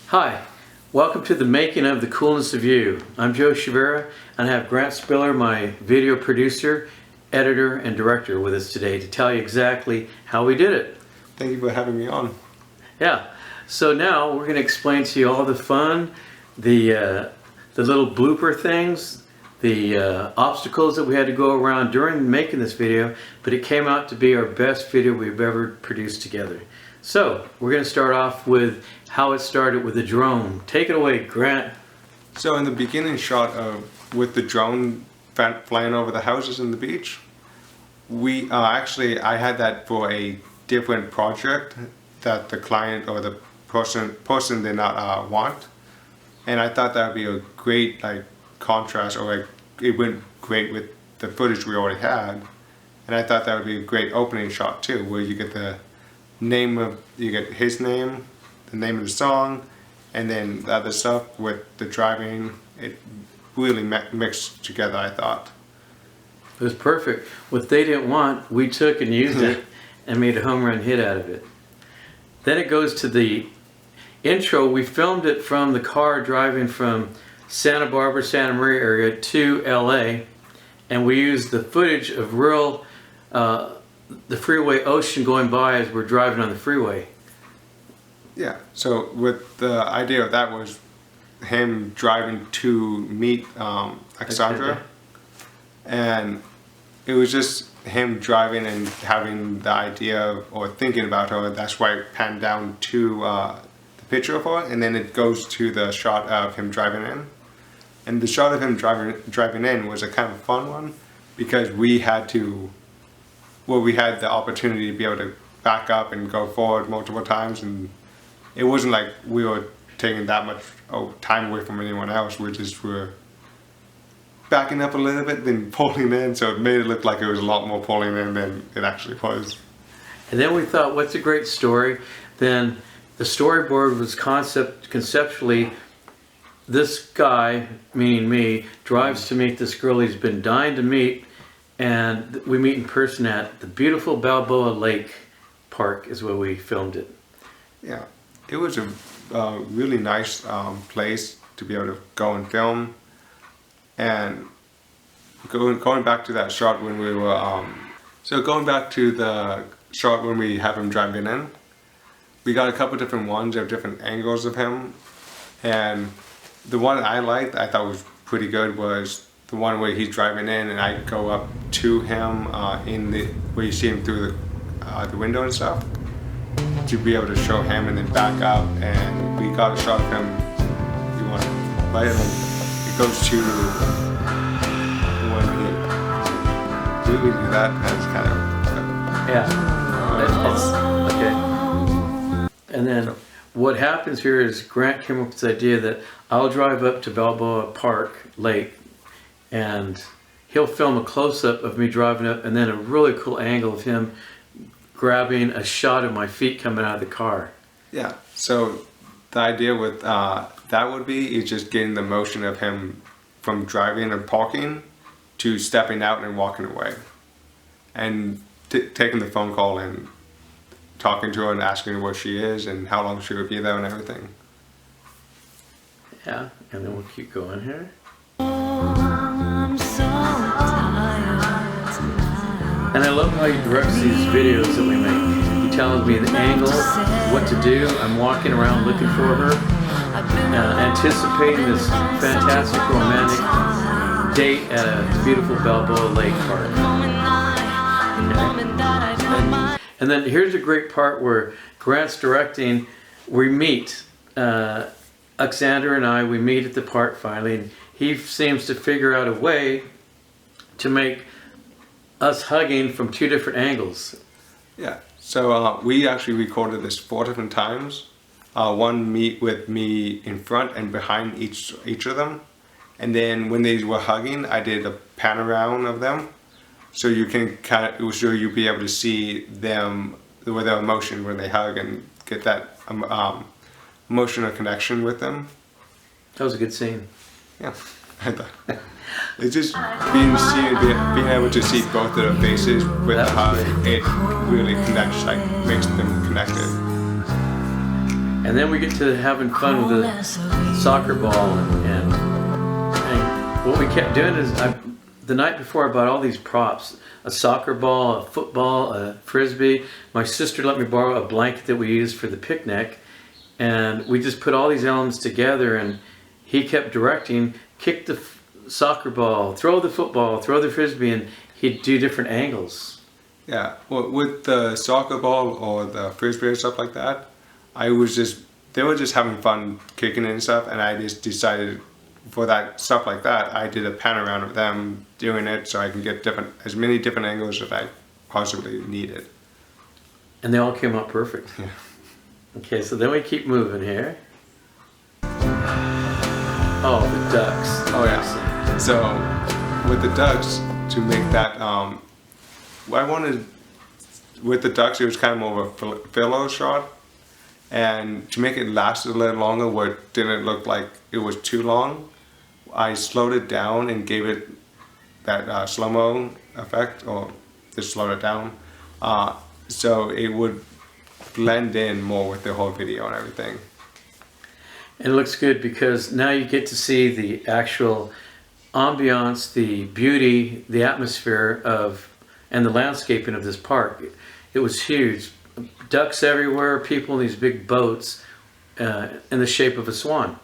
Hi, welcome to the making of the Coolness of You. I'm Joe Chavira and I have Grant Spiller, my video producer, editor, and director with us today to tell you exactly how we did it. Thank you for having me on. Yeah, so now we're going to explain to you all the fun, the little blooper things, the obstacles that we had to go around during making this video, but it came out to be our best video we've ever produced together. So we're going to start off with how it started with the drone. Take it away, Grant. So in the beginning shot with the drone flying over the houses and the beach, we I had that for a different project that the client or the person did not want, and I thought that would be a great contrast, or it went great with the footage we already had, and I thought that would be a great opening shot too, where you get you get his name, the name of the song, and then the other stuff with the driving. It really mixed together, I thought. It was perfect. What they didn't want, we took and used it and made a home run hit out of it. Then it goes to the intro. We filmed it from the car driving from Santa Barbara, Santa Maria area to LA, and we used the footage of the freeway ocean going by as we're driving on the freeway. Yeah, so with the idea of that was him driving to meet Alexandra, and it was just him driving and having the idea or thinking about her. That's why it panned down to the picture of her, and then it goes to the shot of him driving in. And the shot of him driving in was a kind of fun one, because we had the opportunity to be able to back up and go forward multiple times, and it wasn't like we were taking that much time away from anyone else. We just were backing up a little bit, then pulling in, so it made it look like it was a lot more pulling in than it actually was. And then we thought, what's a great story? Then the storyboard was conceptually, this guy, meaning me, drives to meet this girl he's been dying to meet, and we meet in person at the beautiful Balboa Lake Park is where we filmed it. Yeah, it was a really nice place to be able to go and film. And going back to that shot when we were, going back to the shot when we have him driving in, we got a couple different ones of different angles of him, and the one I liked, I thought was pretty good, was the one where he's driving in and I go up to him where you see him through the window and stuff, to be able to show him and then back up, and we got a shot of him. You want to light it? It goes to when he really do that. That's kind of yeah. Okay. And then what happens here is Grant came up with this idea that I'll drive up to Balboa Lake, and he'll film a close-up of me driving up, and then a really cool angle of him grabbing a shot of my feet coming out of the car. Yeah, so the idea with that would be is just getting the motion of him from driving and parking to stepping out and walking away, and taking the phone call and talking to her and asking her where she is and how long she would be there and everything. Yeah, and then we'll keep going here. And I love how he directs these videos that we make. He tells me the angle, what to do. I'm walking around looking for her, anticipating this fantastic romantic date at a beautiful Balboa Lake Park. Okay. And then here's a great part where Grant's directing. We meet, Alexander and I, we meet at the park finally, and he seems to figure out a way to make us hugging from two different angles. Yeah, so we actually recorded this 4 different times. One with me in front and behind each of them, and then when they were hugging, I did a pan around of them, so you can you'll be able to see them with their emotion when they hug and get that emotional connection with them. That was a good scene. Yeah, I thought. It's just being able to see both of their faces with the hug. It really connects, makes them connected. And then we get to having fun with the soccer ball and what we kept doing is the night before I bought all these props, a soccer ball, a football, a frisbee. My sister let me borrow a blanket that we used for the picnic, and we just put all these elements together, and he kept directing, kick the soccer ball, throw the football, throw the frisbee, and he'd do different angles. Yeah, well, with the soccer ball or the frisbee and stuff like that, they were just having fun kicking it and stuff, and I just decided for that stuff like that, I did a pan around of them doing it so I can get as many different angles as I possibly needed. And they all came out perfect. Yeah. Okay, so then we keep moving here. Oh, the ducks. Oh yeah. So with the ducks, to make that, with the ducks, it was kind of more of a filler shot. And to make it last a little longer where it didn't look like it was too long, I slowed it down and gave it that slow-mo effect, or just slowed it down, so it would blend in more with the whole video and everything. And it looks good because now you get to see the actual ambiance, the beauty, the atmosphere and the landscaping of this park. It was huge. Ducks everywhere, people in these big boats in the shape of a swan.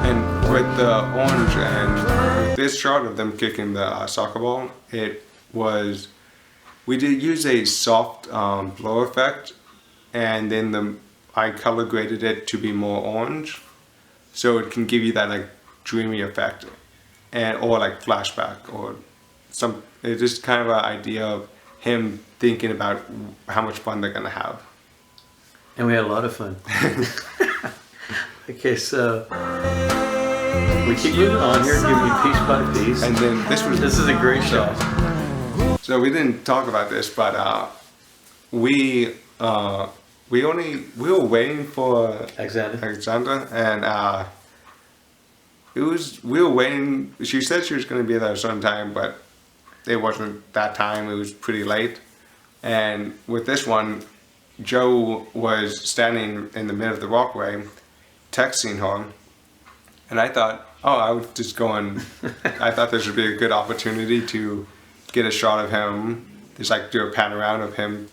And with the orange and this shot of them kicking the soccer ball, we did use a soft blow effect, and then I color graded it to be more orange, so it can give you that like dreamy effect, or like flashback or some. It's just kind of an idea of him thinking about how much fun they're gonna have. And we had a lot of fun. Okay, so we keep moving on here, giving you piece by piece. And then this is a great shot. So we didn't talk about this, but we were waiting for Alexandra, and we were waiting. She said she was going to be there sometime, but it wasn't that time. It was pretty late. And with this one, Joe was standing in the middle of the walkway, texting her, and I thought, I would just go and I thought this would be a good opportunity to get a shot of him, just like do a pan around of him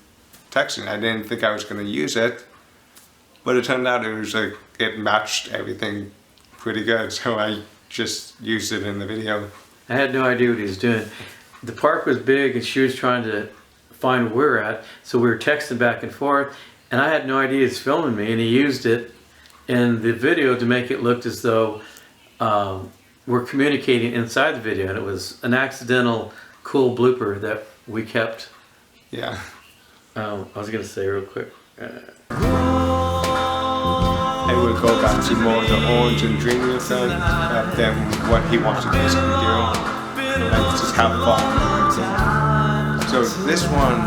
texting. I didn't think I was going to use it, but it turned out it matched everything pretty good, so I just used it in the video. I had no idea what he was doing. The park was big and she was trying to find where we're at, so we were texting back and forth, and I had no idea he was filming me, and he used it in the video to make it look as though we're communicating inside the video, and it was an accidental cool blooper that we kept. Yeah. I was going to say real quick. And we'll go back to more of the orange and dreamy effect than what he wants to basically do. And just have fun. So this one,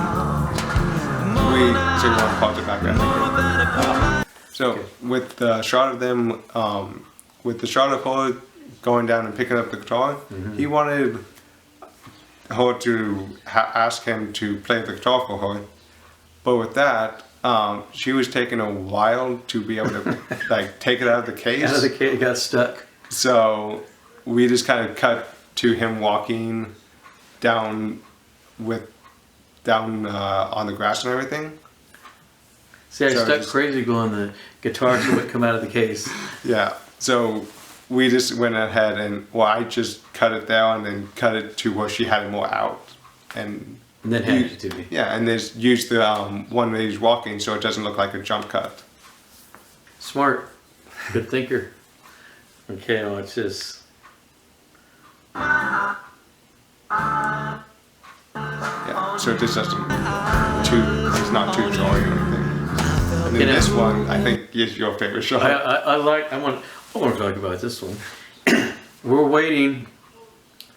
you want to pause it back up. So with the shot of them, with the shot of her going down and picking up the guitar, he wanted her to ask him to play the guitar for her. But with that, she was taking a while to be able to like take it out of the case. Out of the case, it got stuck. So we just kind of cut to him walking down on the grass and everything. See, I stuck crazy going the guitar so it would come out of the case. Yeah. So we just went ahead and I just cut it down and cut it to where she had it more out, and then handed it to me. Yeah, and then use the one that he's walking so it doesn't look like a jump cut. Smart. Good thinker. Okay, watch this. Yeah, so this doesn't it's not too dry or anything. And then this one, I think, is your favorite shot. I want to talk about this one. We're waiting.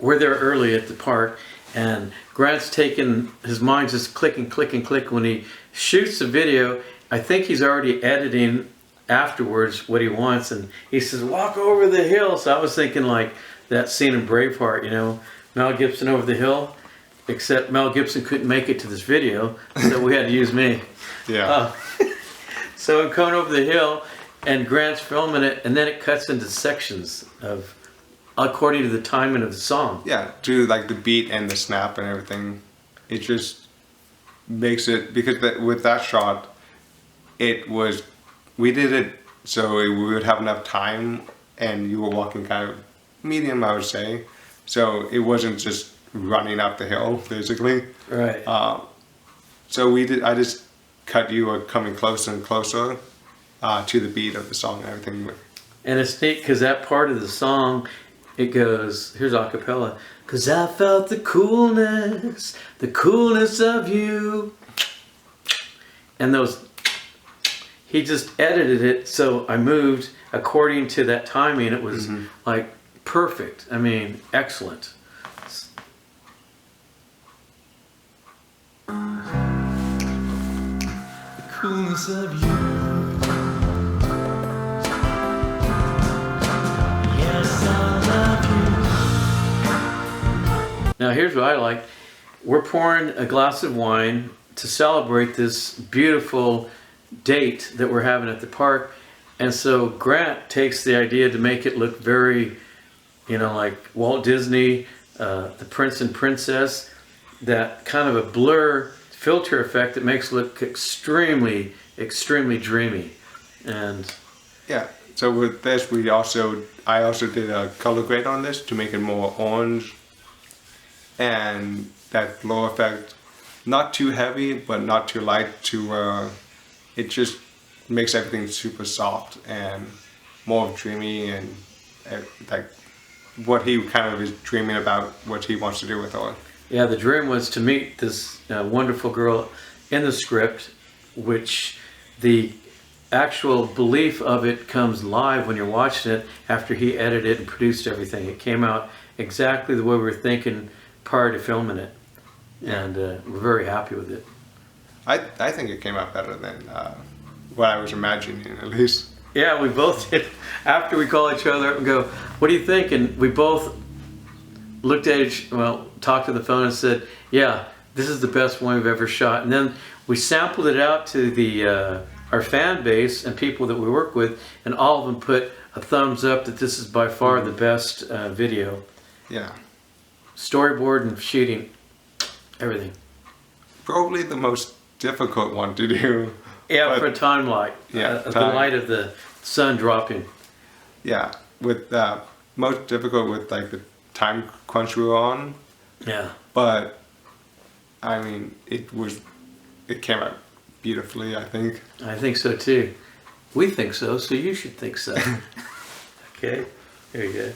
We're there early at the park, and Grant's taking his mind just click and click and click when he shoots the video. I think he's already editing afterwards what he wants, and he says, "Walk over the hill." So I was thinking like that scene in Braveheart, Mel Gibson over the hill, except Mel Gibson couldn't make it to this video, so we had to use me. Yeah. So I'm coming over the hill, and Grant's filming it, and then it cuts into sections of, according to the timing of the song. Yeah, to like the beat and the snap and everything. It just makes it, because with that shot, we did it so we would have enough time, and you were walking kind of medium, I would say. So it wasn't just running up the hill, basically. Right. So I just cut you coming closer and closer to the beat of the song and everything. And it's neat because that part of the song, it goes, here's a cappella. 'Cause I felt the coolness of you. And he just edited it so I moved according to that timing. It was like perfect. I mean, excellent. The coolness of you. Yes, I love you. Now here's what I like. We're pouring a glass of wine to celebrate this beautiful date that we're having at the park. And so Grant takes the idea to make it look very, like Walt Disney, the Prince and Princess, that kind of a blur filter effect that makes it look extremely, extremely dreamy. And yeah, so with this, I also did a color grade on this to make it more orange, and that glow effect, not too heavy but not too light, it just makes everything super soft and more dreamy, and like what he kind of is dreaming about, what he wants to do with it. yeah, the dream was to meet this wonderful girl in the script, which the actual belief of it comes live when you're watching it after he edited and produced everything. It came out exactly the way we were thinking prior to filming it. And we're very happy with it. I think it came out better than what I was imagining, at least. Yeah, we both did. After we call each other up and go, what do you think? And we both looked at talked to the phone and said, yeah, this is the best one we've ever shot. And then we sampled it out to our fan base and people that we work with, and all of them put a thumbs up that this is by far the best video. Yeah. Storyboard and shooting, everything. Probably the most difficult one to do. Yeah, for a time light. Yeah, the light of the sun dropping. Yeah, with most difficult with like the time crunch we were on. Yeah. But I mean, it came out beautifully, I think. I think so too. We think so, so you should think so. Okay, here you go.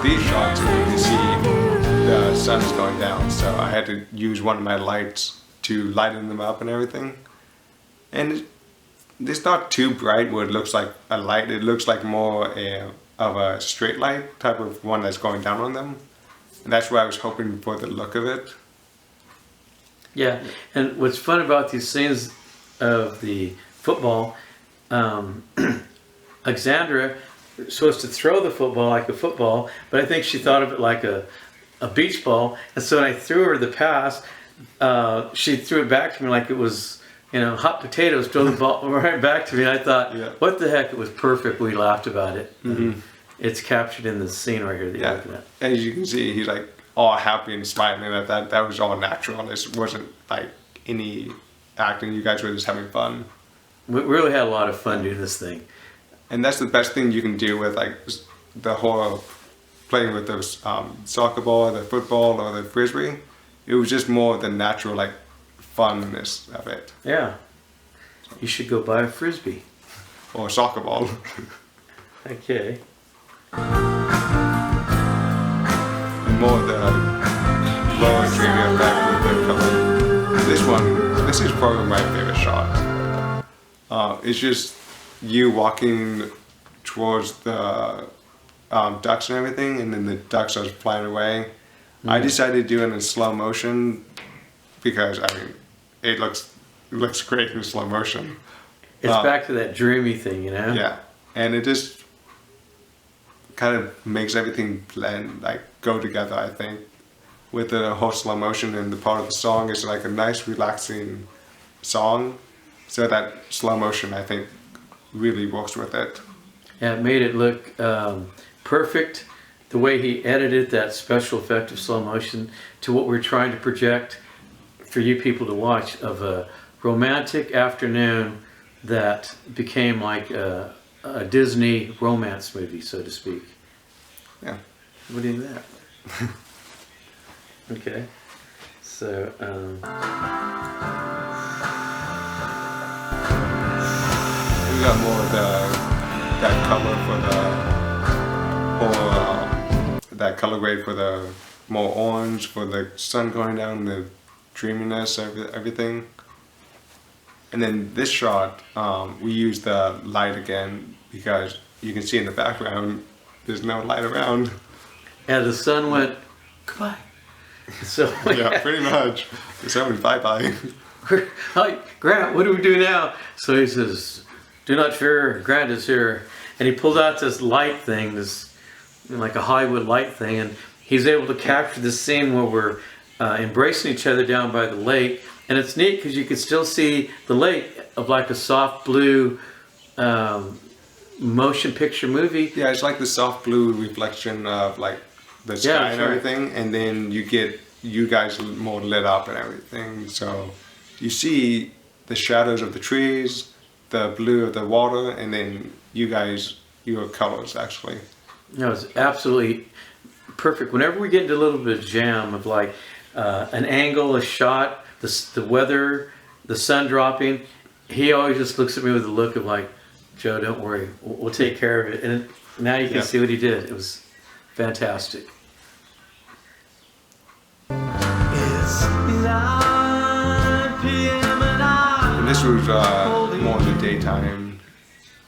These shots, you can see the sun's going down, so I had to use one of my lights to lighten them up and everything. And it's not too bright where it looks like a light. It looks like more of a straight light type of one that's going down on them. And that's why I was hoping for the look of it. Yeah, and what's fun about these scenes of the football, Alexandra supposed to throw the football like a football, but I think she thought of it like a beach ball. And so when I threw her the pass, she threw it back to me like it was, hot potatoes, throw the ball right back to me. And I thought, what the heck, it was perfect. We laughed about it. It's captured in the scene right here that you're looking at. As you can see, he's like all happy and smiling at that. That was all natural. This wasn't like any acting. You guys were just having fun. We really had a lot of fun doing this thing. And that's the best thing you can do with like the whole playing with those soccer ball, the football, or the frisbee. It was just more the natural like funness of it. Yeah. You should go buy a frisbee. Or a soccer ball. Okay. And more the lower dreamy effect with the color. This is probably my favorite shot. It's just you walking towards the ducks and everything, and then the ducks are flying away. I decided to do it in slow motion because I mean it looks great in slow motion. It's back to that dreamy thing, you know? Yeah, and it just kind of makes everything blend, like go together, I think. With the whole slow motion and the part of the song is like a nice relaxing song. So that slow motion, I think, really works with it. Yeah, it made it look perfect. The way he edited that special effect of slow motion to what we're trying to project for you people to watch, of a romantic afternoon that became like a Disney romance movie, so to speak. Yeah. What do you think of that? Okay. So, We got more of that color for the, or that color grade for the more orange, for the sun going down, the dreaminess, everything. And then this shot, we used the light again because you can see in the background there's no light around. and the sun went, goodbye. So, Yeah, pretty much. The sun went bye-bye. Hi, Grant, what do we do now? So he says, do not fear, Grant is here. And he pulled out this light thing, this like a Hollywood light thing, and he's able to capture this scene where we're embracing each other down by the lake. And it's neat because you can still see the lake of like a soft blue motion picture movie. Yeah, it's like the soft blue reflection of like the sky Yeah, and sure. everything, and then you get you guys more lit up and everything. So you see the shadows of the trees, the blue of the water, and then you guys, your colors actually. You know, it's absolutely perfect. Whenever we get into a little bit of jam of like an angle, a shot, the weather, the sun dropping, he always just looks at me with a look of like, Joe, don't worry, we'll take care of it. And now you can see what he did. It was fantastic. And this was more in the daytime.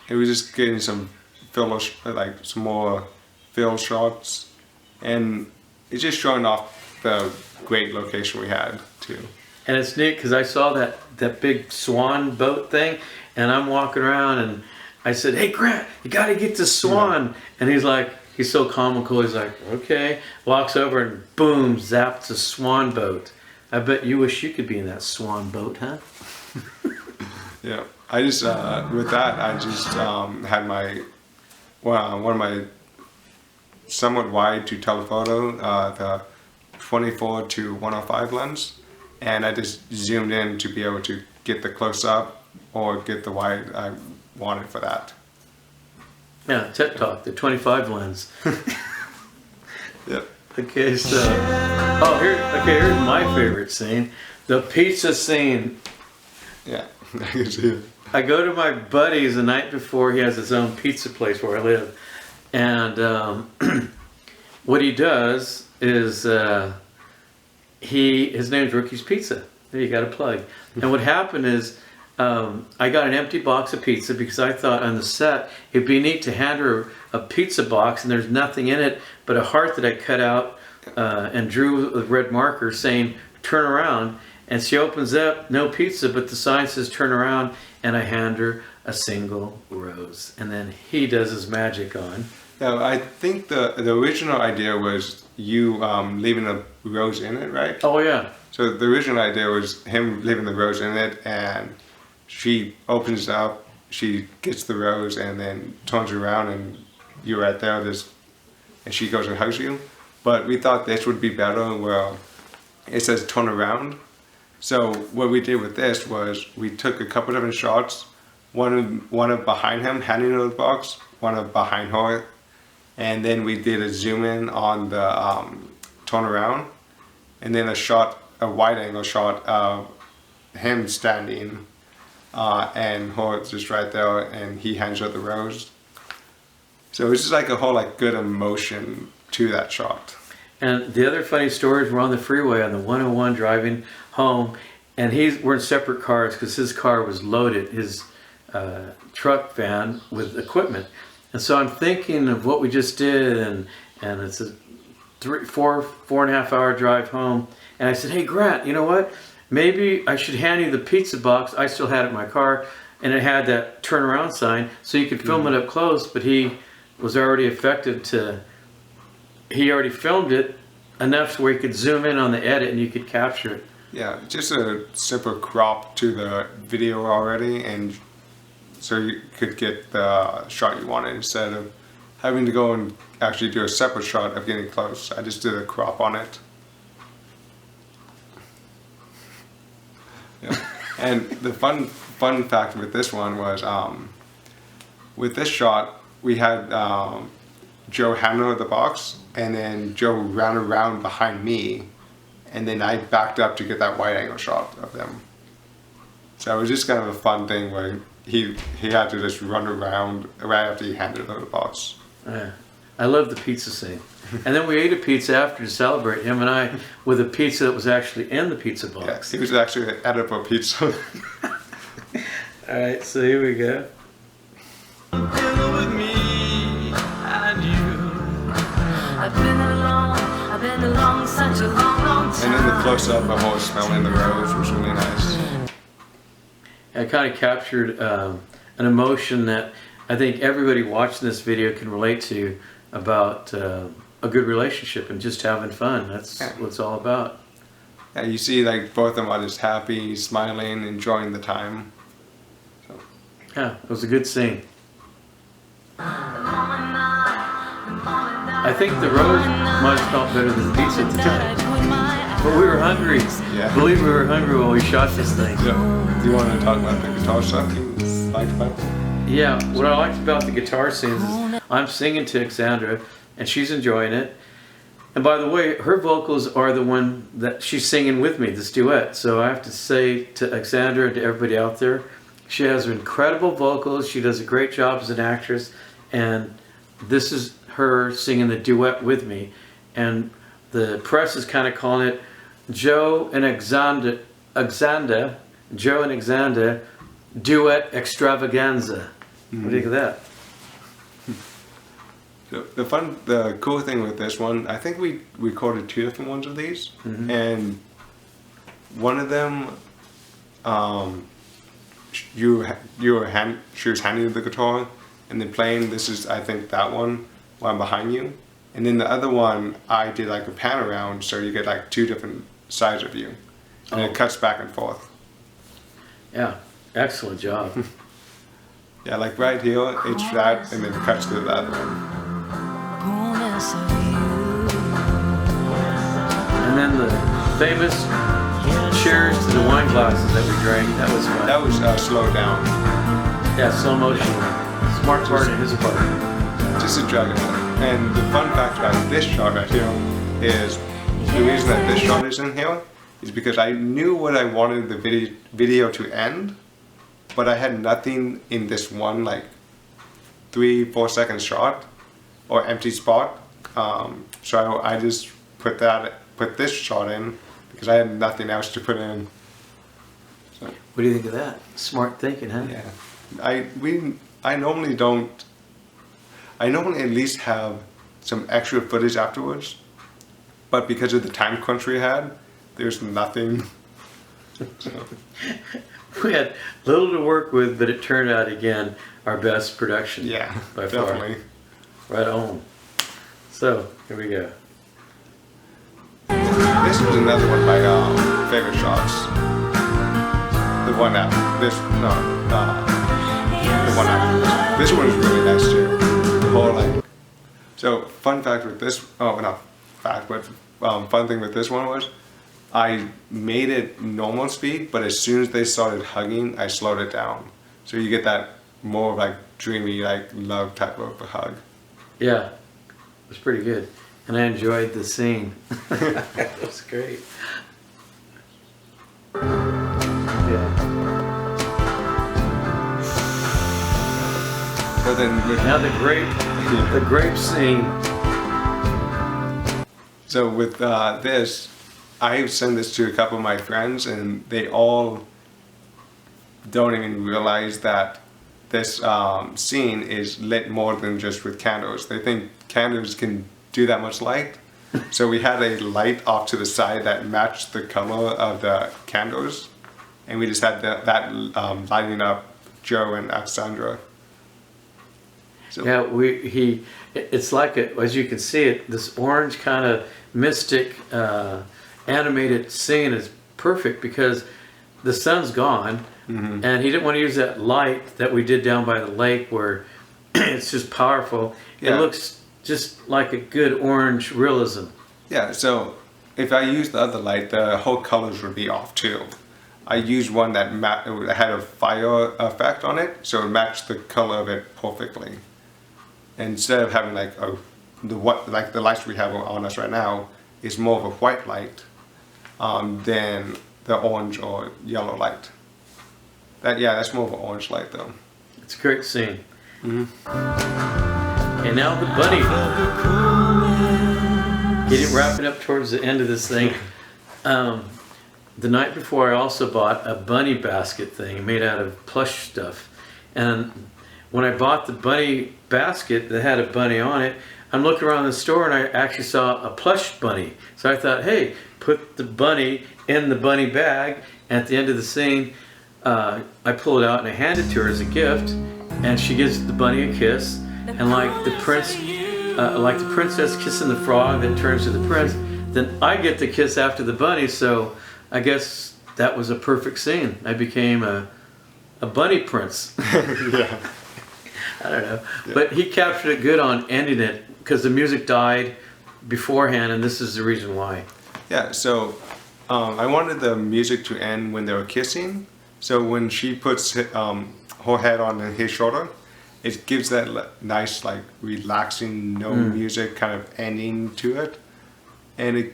It was just getting some some more fill shots, and it's just showing off the great location we had too. And it's neat because I saw that big swan boat thing, and I'm walking around and I said, hey Grant, you got to get this swan. Yeah. And he's so comical, he's like, okay. Walks over and boom, zaps a swan boat. I bet you wish you could be in that swan boat, huh? Yeah, I just, with that, I just had one of my somewhat wide to telephoto, the 24 to 105 lens. And I just zoomed in to be able to get the close up or get the wide I wanted for that. Yeah, Tech Talk, the 25 lens. Yep. Okay, so here's my favorite scene, the pizza scene. Yeah, I can see it. I go to my buddy's the night before. He has his own pizza place where I live, and what he does is his name's Rookie's Pizza. There you got a plug. And what happened is I got an empty box of pizza because I thought on the set it'd be neat to hand her a pizza box and there's nothing in it but a heart that I cut out and drew with red marker saying turn around. And she opens up, no pizza, but the sign says turn around, and I hand her a single rose. And then he does his magic on. Now, I think the original idea was you leaving a rose in it, right? Oh, yeah. So the original idea was him leaving the rose in it, and she opens it up, she gets the rose, and then turns around, and you're right there, and she goes and hugs you. But we thought this would be better where it says turn around. So what we did with this was we took a couple different shots, one of behind him handing her the box, one of behind her, and then we did a zoom in on the turn around, and then a wide angle shot of him standing and her just right there, and he hands her the rose. So it's just like a whole good emotion to that shot. And the other funny story is we're on the freeway on the 101 driving home, and we're in separate cars because his car was loaded, his truck van with equipment. And so I'm thinking of what we just did, and it's a 4.5 hour drive home. And I said, hey Grant, you know what? Maybe I should hand you the pizza box. I still had it in my car. and it had that turnaround sign, so you could film it up close. But he was already effective to. He already filmed it enough where you could zoom in on the edit and you could capture it. Yeah, just a simple crop to the video already, and so you could get the shot you wanted instead of having to go and actually do a separate shot of getting close. I just did a crop on it. Yeah. And the fun fact with this one was, with this shot, we had Joe handle the box, and then Joe ran around behind me, and then I backed up to get that wide angle shot of them. So it was just kind of a fun thing where he had to just run around right after he handed over the box. I love the pizza scene. And then we ate a pizza after to celebrate, him and I, with a pizza that was actually in the pizza box. Yes, he was actually an edible pizza. Alright, so here we go. Been along such a long time. And then the close-up of always smelling the rose was really nice. I kind of captured an emotion that I think everybody watching this video can relate to about a good relationship and just having fun. That's what it's all about. Yeah, you see like both of them are just happy, smiling, enjoying the time. So. Yeah, it was a good scene. I think the rose might have felt better than the pizza at the time. But we were hungry. Yeah. I believe we were hungry when we shot this thing. Yeah. Do you want to talk about the guitar stuff you liked about it? Yeah, what I liked about the guitar scenes is I'm singing to Alexandra and she's enjoying it. And by the way, her vocals are the one that she's singing with me, this duet. So I have to say to Alexandra and to everybody out there, she has incredible vocals. She does a great job as an actress. And this is her singing the duet with me. And the press is kind of calling it Joe and Alexandra duet extravaganza. What do you think of that? So the cool thing with this one, I think we recorded 2 different ones of these, and one of them, she was handing you the guitar and then playing. This is, I think, that one while I'm behind you, and then the other one I did like a pan around, so you get like 2 different sides of you, and it cuts back and forth. Yeah, excellent job. Yeah, like right here, it's that, and then it cuts to the other one. Coolness of you. And then the famous cheers to the wine glasses that we drank. That was fun. That was slowed down. Yeah, slow motion. Smart part in his part. Just a drag it out. And the fun fact about this shot right here is the reason that this shot is in here is because I knew what I wanted the video to end, but I had nothing in this one like 3-4 second shot or empty spot. So I just put this shot in because I had nothing else to put in. So, What do you think of that? Smart thinking, huh? yeah, I normally don't. I normally at least have some extra footage afterwards, but because of the time crunch we had, there's nothing. So. We had little to work with, but it turned out again our best production. Yeah, by definitely. far. Right on. So here we go. This was another one of my favorite shots. The one after this, the one after this. This one is really nice too. The whole like. So fun fact with this, not fact, but fun thing with this one was, I made it normal speed, but as soon as they started hugging, I slowed it down. So you get that more like dreamy, like love type of a hug. Yeah, it was pretty good. And I enjoyed the scene. It was great. Yeah. But then Now the grape scene. So with this, I sent this to a couple of my friends, and they all don't even realize that this scene is lit more than just with candles. They think candles can do that much light. So we had a light off to the side that matched the color of the candles, and we just had that lighting up Joe and Alexandra. So, Yeah, it's like as you can see it, this orange kind of mystic animated scene is perfect because the sun's gone, and he didn't want to use that light that we did down by the lake where it's just powerful. Yeah. It looks just like a good orange realism. yeah, so if I use the other light, the whole colors would be off too. I used one that had a fire effect on it, so it matched the color of it perfectly. Instead of having like the lights we have on us right now is more of a white light than the orange or yellow light. That's more of an orange light though. It's a great scene. And now the bunny. Getting wrapping up towards the end of this thing. The night before, I also bought a bunny basket thing made out of plush stuff. And when I bought the bunny basket that had a bunny on it, I'm looking around the store and I actually saw a plush bunny. So I thought, hey, put the bunny in the bunny bag. And at the end of the scene, I pull it out and I hand it to her as a gift. And she gives the bunny a kiss. And like the princess kissing the frog that turns to the prince, then I get the kiss after the bunny. So I guess that was a perfect scene. I became a bunny prince. Yeah. I don't know. Yeah. But he captured it good on ending it because the music died beforehand, and this is the reason why. Yeah, so I wanted the music to end when they were kissing. So when she puts her head on his shoulder, it gives that nice, like, relaxing, no music kind of ending to it. And it,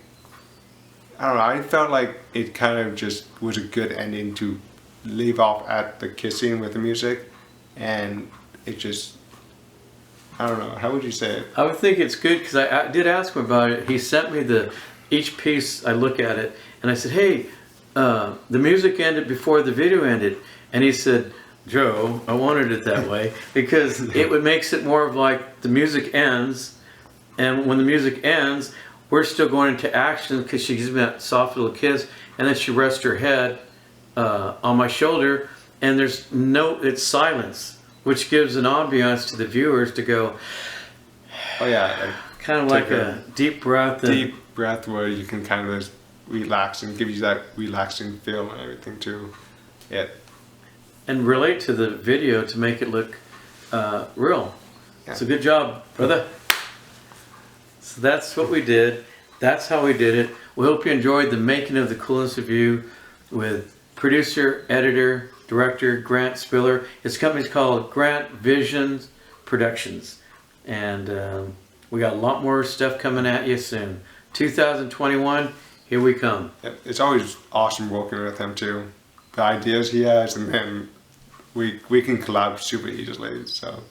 I don't know, I felt like it kind of just was a good ending to leave off at the kissing with the music. And it just, I don't know, how would you say it? I would think it's good because I did ask him about it. He sent me each piece. I look at it and I said, hey, the music ended before the video ended. And he said, Joe, I wanted it that way because it makes it more of like the music ends, and when the music ends, we're still going into action because she gives me that soft little kiss, and then she rests her head on my shoulder, and it's silence, which gives an ambiance to the viewers to go, oh yeah, kind of like a deep breath. Deep breath where you can kind of relax and give you that relaxing feel and everything too. Yeah. And relate to the video to make it look real. Yeah. So good job, brother. So that's what we did. That's how we did it. We hope you enjoyed the making of the Coolness of You with producer, editor, director Grant Spiller. His company's called Grant Visions Productions. And we got a lot more stuff coming at you soon. 2021, here we come. It's always awesome working with him too. The ideas he has, and then we can collab super easily. So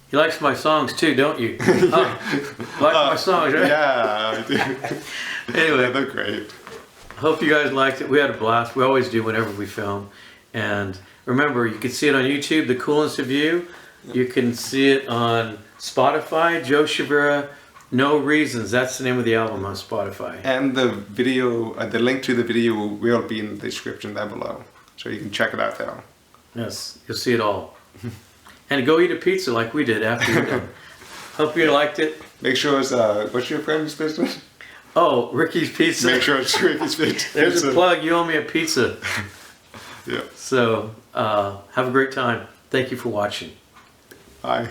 he likes my songs too, don't you? Like my songs, right? Yeah, I do. Anyway, Yeah, they're great. Hope you guys liked it. We had a blast. We always do whenever we film. And remember, you can see it on YouTube, The Coolness of You. You can see it on Spotify, Joe Chavira, No Reasons. That's the name of the album on Spotify. And the video, the link to the video will be in the description down below, so you can check it out there. Yes, you'll see it all. And go eat a pizza like we did after you're done. Hope you liked it. Make sure it's, what's your friend's business? Oh, Ricky's Pizza. Make sure it's Ricky's Pizza. There's a plug. You owe me a pizza. Yeah. So, have a great time. Thank you for watching. Bye.